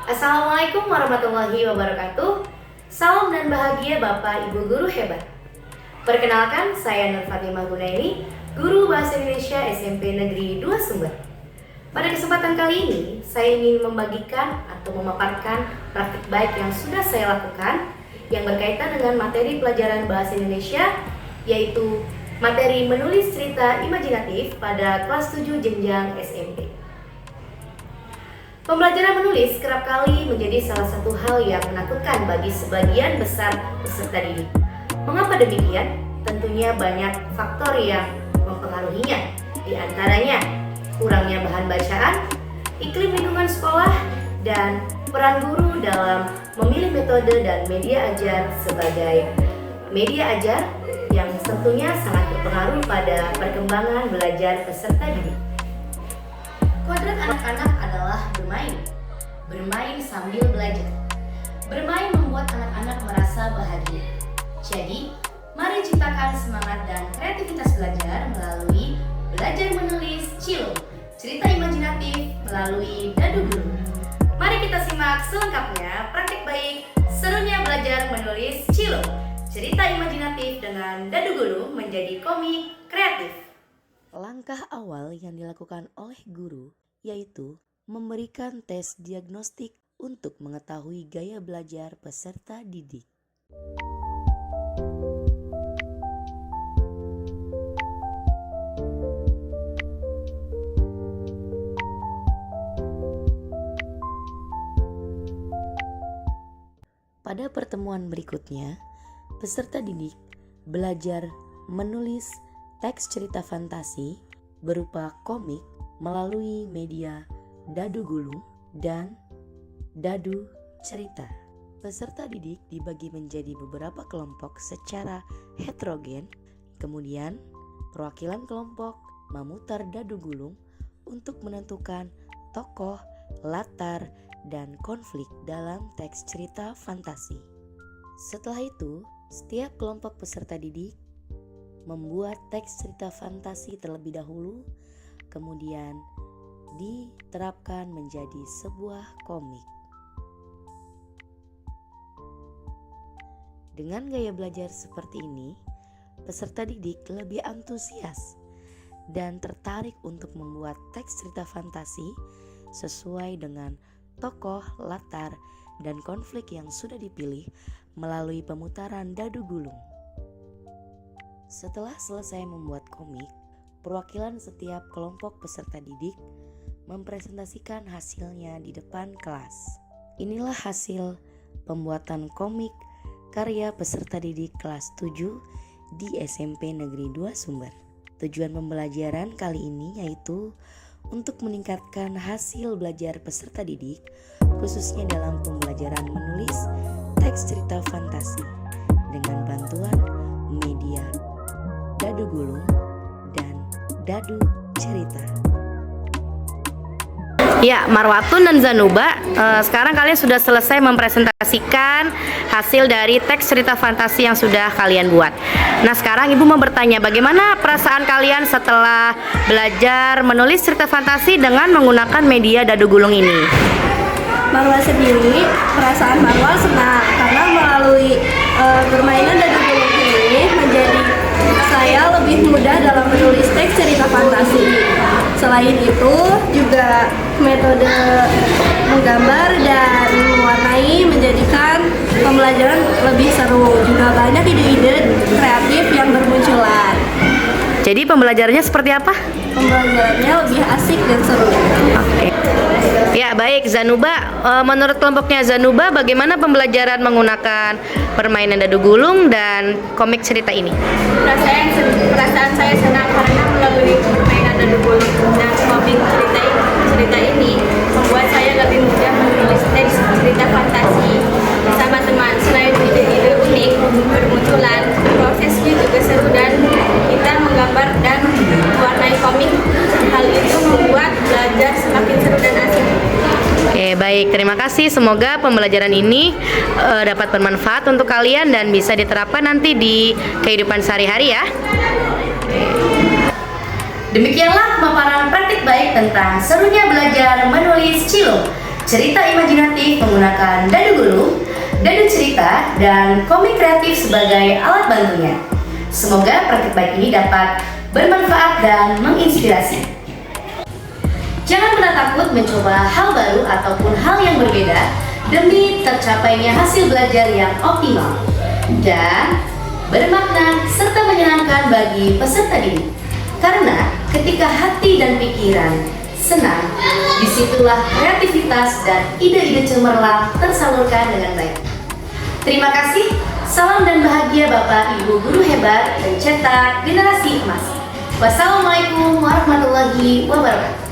Assalamualaikum warahmatullahi wabarakatuh. Salam dan bahagia Bapak Ibu Guru hebat. Perkenalkan, saya Nur Fatimah Gunaini, Guru Bahasa Indonesia SMP Negeri 2 Sumber. Pada kesempatan kali ini, saya ingin membagikan atau memaparkan praktik baik yang sudah saya lakukan yang berkaitan dengan materi pelajaran Bahasa Indonesia, yaitu materi menulis cerita imajinatif pada kelas 7 jenjang SMP. Pembelajaran menulis kerap kali menjadi salah satu hal yang menakutkan bagi sebagian besar peserta didik. Mengapa demikian? Tentunya banyak faktor yang mempengaruhinya. Di antaranya, kurangnya bahan bacaan, iklim lingkungan sekolah, dan peran guru dalam memilih metode dan media ajar sebagai media ajar yang tentunya sangat berpengaruh pada perkembangan belajar peserta didik. Kodrat anak-anak adalah bermain. Bermain sambil belajar. Bermain membuat anak-anak merasa bahagia. Jadi, mari ciptakan semangat dan kreativitas belajar melalui belajar menulis Cilo, cerita imajinatif melalui Dadu Guru. Mari kita simak selengkapnya praktik baik serunya belajar menulis Cilo, cerita imajinatif dengan Dadu Guru menjadi komik kreatif. Langkah awal yang dilakukan oleh guru yaitu memberikan tes diagnostik untuk mengetahui gaya belajar peserta didik. Pada pertemuan berikutnya, peserta didik belajar menulis teks cerita fantasi berupa komik melalui media Dadu Gulung dan Dadu Cerita. Peserta didik dibagi menjadi beberapa kelompok secara heterogen. Kemudian, perwakilan kelompok memutar Dadu Gulung untuk menentukan tokoh, latar, dan konflik dalam teks cerita fantasi. Setelah itu, setiap kelompok peserta didik membuat teks cerita fantasi terlebih dahulu, kemudian diterapkan menjadi sebuah komik. Dengan gaya belajar seperti ini, peserta didik lebih antusias dan tertarik untuk membuat teks cerita fantasi sesuai dengan tokoh, latar, dan konflik yang sudah dipilih melalui pemutaran Dadu Gulung. Setelah selesai membuat komik, perwakilan setiap kelompok peserta didik mempresentasikan hasilnya di depan kelas. Inilah hasil pembuatan komik karya peserta didik kelas 7 di SMP Negeri 2 Sumber. Tujuan pembelajaran kali ini yaitu untuk meningkatkan hasil belajar peserta didik, khususnya dalam pembelajaran menulis teks cerita fantasi dengan bantuan media Dadu Gulung dan Dadu Cerita. Ya, Marwatun dan Zanuba, sekarang kalian sudah selesai mempresentasikan hasil dari teks cerita fantasi yang sudah kalian buat. Nah, sekarang Ibu mau bertanya, bagaimana perasaan kalian setelah belajar menulis cerita fantasi dengan menggunakan media Dadu Gulung ini? Marwa sendiri, perasaan Marwa senang karena melalui permainan Dadu Gulung ini menjadi saya lebih mudah dalam menulis teks cerita fantasi. Selain itu, juga metode menggambar dan mewarnai menjadikan pembelajaran lebih seru. Juga banyak ide-ide kreatif yang bermunculan. Jadi pembelajarannya seperti apa? Pembelajarannya lebih asik dan seru. Oke. Ya, baik Zanuba, menurut kelompoknya Zanuba, bagaimana pembelajaran menggunakan permainan Dadu Gulung dan komik cerita ini? Perasaan saya senang karena melalui permainan Dadu Gulung dan komik cerita ini membuat saya lebih mudah menulis teks cerita fantasi bersama teman. Selain ide-ide unik bermunculan, prosesnya juga seru dan kita menggambar dan mewarnai komik. Hal itu membuat belajar semakin seru dan asik. Oke, baik. Terima kasih. Semoga pembelajaran ini dapat bermanfaat untuk kalian dan bisa diterapkan nanti di kehidupan sehari-hari ya. Demikianlah pemaparan praktik baik tentang serunya belajar menulis Cilo, cerita imajinatif menggunakan dadu gulung, dadu cerita, dan komik kreatif sebagai alat bantunya. Semoga praktik baik ini dapat bermanfaat dan menginspirasi. Jangan pernah takut mencoba hal baru ataupun hal yang berbeda demi tercapainya hasil belajar yang optimal dan bermakna serta menyenangkan bagi peserta didik. Karena ketika hati dan pikiran senang, disitulah kreativitas dan ide-ide cemerlang tersalurkan dengan baik. Terima kasih, salam dan bahagia Bapak Ibu guru hebat pencetak generasi emas. Wassalamualaikum warahmatullahi wabarakatuh.